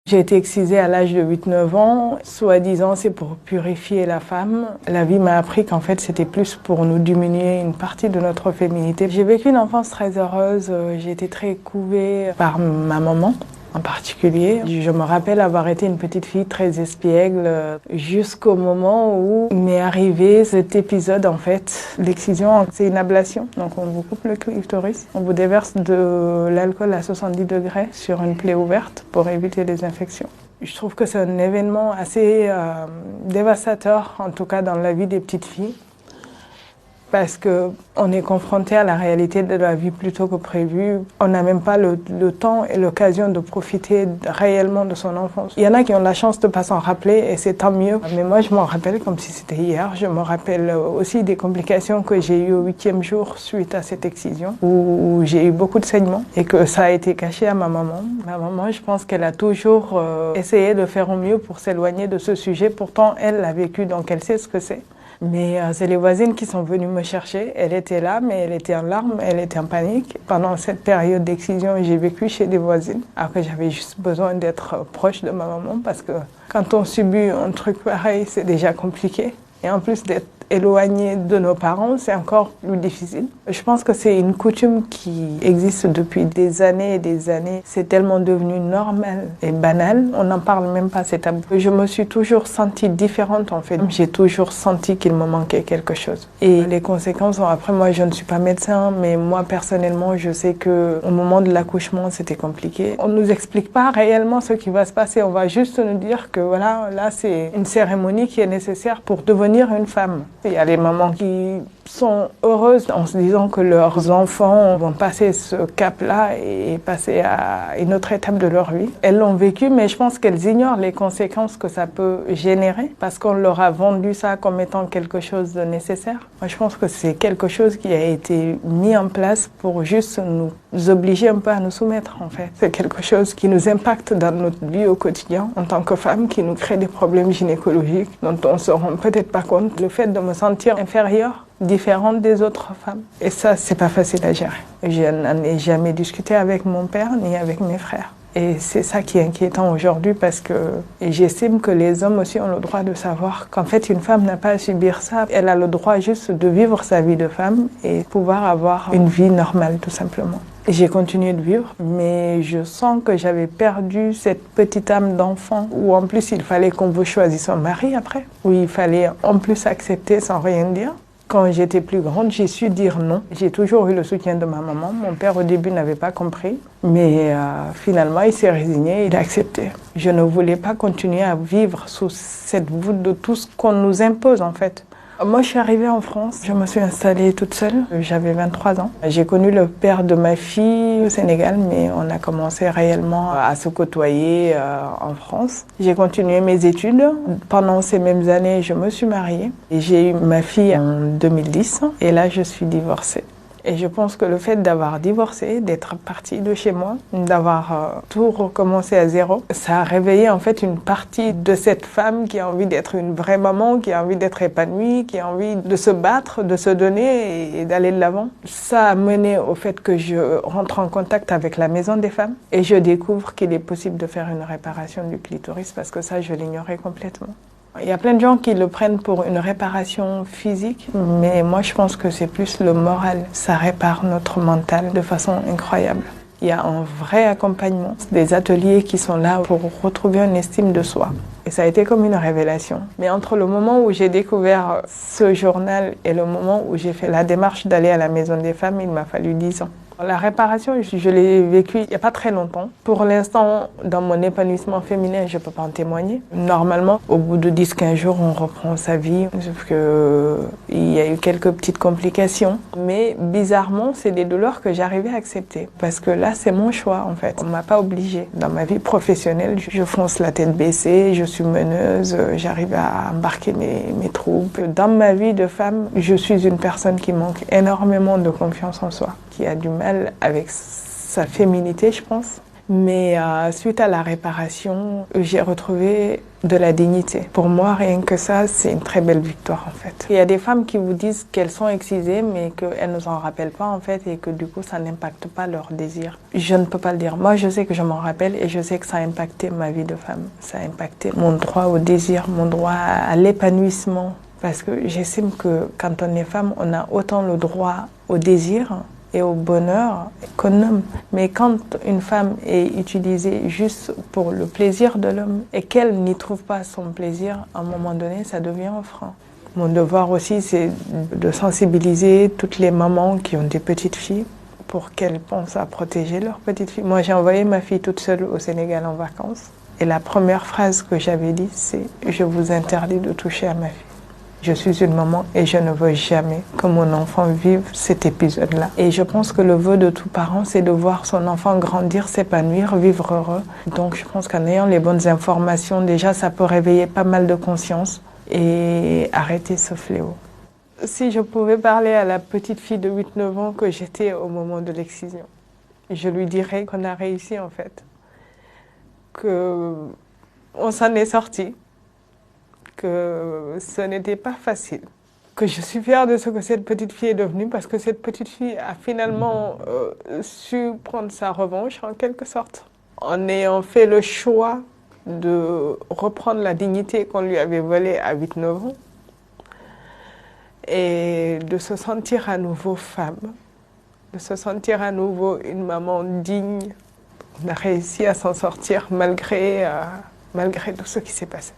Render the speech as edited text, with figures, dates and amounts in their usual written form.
J'ai été excisée à l'âge de 8-9 ans. Soi-disant, c'est pour purifier la femme. La vie m'a appris qu'en fait, c'était plus pour nous diminuer une partie de notre féminité. J'ai vécu une enfance très heureuse. J'ai été très couvée par ma maman. En particulier, je me rappelle avoir été une petite fille très espiègle jusqu'au moment où m'est arrivé cet épisode en fait. L'excision, c'est une ablation, donc on vous coupe le clitoris, on vous déverse de l'alcool à 70 degrés sur une plaie ouverte pour éviter les infections. Je trouve que c'est un événement assez dévastateur, en tout cas dans la vie des petites filles. Parce qu'on est confronté à la réalité de la vie plus tôt que prévu. On n'a même pas le temps et l'occasion de profiter réellement de son enfance. Il y en a qui ont la chance de ne pas s'en rappeler et c'est tant mieux. Mais moi, je m'en rappelle comme si c'était hier. Je me rappelle aussi des complications que j'ai eues au 8e jour suite à cette excision, où j'ai eu beaucoup de saignements et que ça a été caché à ma maman. Ma maman, je pense qu'elle a toujours essayé de faire au mieux pour s'éloigner de ce sujet. Pourtant, elle l'a vécu, donc elle sait ce que c'est. Mais c'est les voisines qui sont venues me chercher. Elle était là, mais elle était en larmes, elle était en panique. Pendant cette période d'excision, j'ai vécu chez des voisines. Alors que j'avais juste besoin d'être proche de ma maman parce que quand on subit un truc pareil, c'est déjà compliqué. Et en plus d'être éloigné de nos parents, c'est encore plus difficile. Je pense que c'est une coutume qui existe depuis des années et des années. C'est tellement devenu normal et banal, on n'en parle même pas, c'est tabou. Je me suis toujours sentie différente en fait. J'ai toujours senti qu'il me manquait quelque chose. Et les conséquences, après moi je ne suis pas médecin, mais moi personnellement je sais que au moment de l'accouchement c'était compliqué. On ne nous explique pas réellement ce qui va se passer, on va juste nous dire que voilà, là c'est une cérémonie qui est nécessaire pour devenir une femme. Il y a les mamans qui sont heureuses en se disant que leurs enfants vont passer ce cap-là et passer à une autre étape de leur vie. Elles l'ont vécu, mais je pense qu'elles ignorent les conséquences que ça peut générer parce qu'on leur a vendu ça comme étant quelque chose de nécessaire. Moi, je pense que c'est quelque chose qui a été mis en place pour juste nous obliger un peu à nous soumettre, en fait. C'est quelque chose qui nous impacte dans notre vie au quotidien en tant que femme, qui nous crée des problèmes gynécologiques dont on ne se rend peut-être pas compte. Le fait de me sentir inférieure, différente des autres femmes. Et ça, c'est pas facile à gérer. Je n'en ai jamais discuté avec mon père ni avec mes frères. Et c'est ça qui est inquiétant aujourd'hui parce que j'estime que les hommes aussi ont le droit de savoir qu'en fait une femme n'a pas à subir ça. Elle a le droit juste de vivre sa vie de femme et pouvoir avoir une vie normale tout simplement. J'ai continué de vivre, mais je sens que j'avais perdu cette petite âme d'enfant où en plus il fallait qu'on vous choisisse un mari après, où il fallait en plus accepter sans rien dire. Quand j'étais plus grande, j'ai su dire non. J'ai toujours eu le soutien de ma maman. Mon père, au début, n'avait pas compris. Mais finalement, il s'est résigné, il a accepté. Je ne voulais pas continuer à vivre sous cette voûte de tout ce qu'on nous impose, en fait. Moi, je suis arrivée en France. Je me suis installée toute seule. J'avais 23 ans. J'ai connu le père de ma fille au Sénégal, mais on a commencé réellement à se côtoyer en France. J'ai continué mes études. Pendant ces mêmes années, je me suis mariée. Et j'ai eu ma fille en 2010. Et là, je suis divorcée. Et je pense que le fait d'avoir divorcé, d'être partie de chez moi, d'avoir tout recommencé à zéro, ça a réveillé en fait une partie de cette femme qui a envie d'être une vraie maman, qui a envie d'être épanouie, qui a envie de se battre, de se donner et d'aller de l'avant. Ça a mené au fait que je rentre en contact avec la Maison des femmes et je découvre qu'il est possible de faire une réparation du clitoris parce que ça, je l'ignorais complètement. Il y a plein de gens qui le prennent pour une réparation physique, mais moi je pense que c'est plus le moral. Ça répare notre mental de façon incroyable. Il y a un vrai accompagnement, des ateliers qui sont là pour retrouver une estime de soi. Et ça a été comme une révélation. Mais entre le moment où j'ai découvert ce journal et le moment où j'ai fait la démarche d'aller à la Maison des femmes, il m'a fallu 10 ans. La réparation, je l'ai vécue il n'y a pas très longtemps. Pour l'instant, dans mon épanouissement féminin, je ne peux pas en témoigner. Normalement, au bout de 10-15 jours, on reprend sa vie. Sauf qu'il y a eu quelques petites complications. Mais bizarrement, c'est des douleurs que j'arrivais à accepter. Parce que là, c'est mon choix, en fait. On ne m'a pas obligée. Dans ma vie professionnelle, je fonce la tête baissée, je suis meneuse, j'arrive à embarquer mes troupes. Dans ma vie de femme, je suis une personne qui manque énormément de confiance en soi, qui a du mal avec sa féminité, je pense. Mais suite à la réparation, j'ai retrouvé de la dignité. Pour moi, rien que ça, c'est une très belle victoire en fait. Il y a des femmes qui vous disent qu'elles sont excisées, mais qu'elles ne s'en rappellent pas en fait et que du coup, ça n'impacte pas leur désir. Je ne peux pas le dire. Moi, je sais que je m'en rappelle et je sais que ça a impacté ma vie de femme. Ça a impacté mon droit au désir, mon droit à l'épanouissement. Parce que j'estime que quand on est femme, on a autant le droit au désir et au bonheur qu'un homme. Mais quand une femme est utilisée juste pour le plaisir de l'homme et qu'elle n'y trouve pas son plaisir, à un moment donné, ça devient un frein. Mon devoir aussi, c'est de sensibiliser toutes les mamans qui ont des petites filles pour qu'elles pensent à protéger leurs petites filles. Moi, j'ai envoyé ma fille toute seule au Sénégal en vacances. Et la première phrase que j'avais dit, c'est « Je vous interdis de toucher à ma fille ». Je suis une maman et je ne veux jamais que mon enfant vive cet épisode-là. Et je pense que le vœu de tout parent, c'est de voir son enfant grandir, s'épanouir, vivre heureux. Donc je pense qu'en ayant les bonnes informations, déjà, ça peut réveiller pas mal de conscience et arrêter ce fléau. Si je pouvais parler à la petite fille de 8-9 ans que j'étais au moment de l'excision, je lui dirais qu'on a réussi en fait, qu'on s'en est sorti, que ce n'était pas facile, que je suis fière de ce que cette petite fille est devenue parce que cette petite fille a finalement su prendre sa revanche en quelque sorte en ayant fait le choix de reprendre la dignité qu'on lui avait volée à 8-9 ans et de se sentir à nouveau femme, de se sentir à nouveau une maman digne. On a réussi à s'en sortir malgré tout ce qui s'est passé.